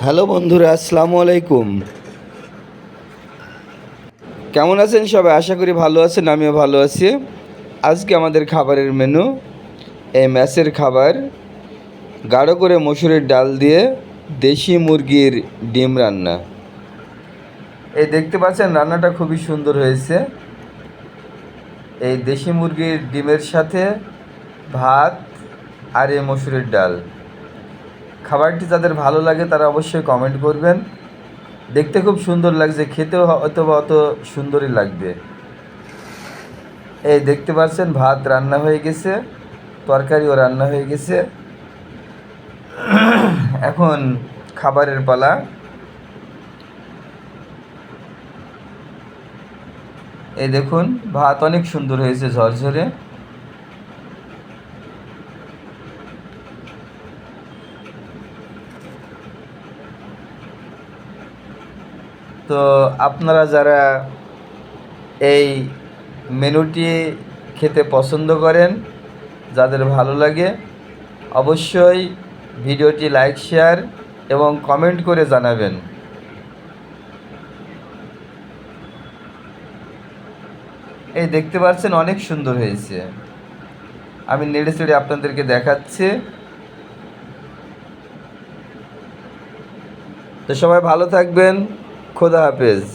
Hello বন্ধুরা, আসসালামু আলাইকুম। কেমন আছেন সবাই? আশা করি ভালো আছেন, আমিও ভালো আছি। আজকে আমাদের খাবারের মেনু এই ম্যাচের খাবার, গাঢ় করে মসুরের ডাল দিয়ে দেশি মুরগির ডিম রান্না। এই দেখতে পাচ্ছেন রান্নাটা খুবই সুন্দর হয়েছে। এই দেশি মুরগির ডিমের সাথে ভাত আর এই মসুরের ডাল। খাবারটি যাদের ভালো লাগে তারা অবশ্যই কমেন্ট করবেন। দেখতে খুব সুন্দর লাগছে, খেতেও হয়তো বা অত সুন্দরই লাগবে। এই দেখতে পাচ্ছেন ভাত রান্না হয়ে গেছে, তরকারিও রান্না হয়ে গেছে। এখন খাবারের পালা। এই দেখুন ভাত অনেক সুন্দর হয়েছে, ঝরঝরে। তো আপনারা যারা এই মেনুটি খেতে পছন্দ করেন, যাদের ভালো লাগে, অবশ্যই ভিডিওটি লাইক, শেয়ার এবং কমেন্ট করে জানাবেন। এই দেখতে পাচ্ছেন অনেক সুন্দর হয়েছে। আমি নেড়ে চেড়ে আপনাদেরকে দেখাচ্ছি। তো সবাই ভালো থাকবেন। খোদা হাফেজ।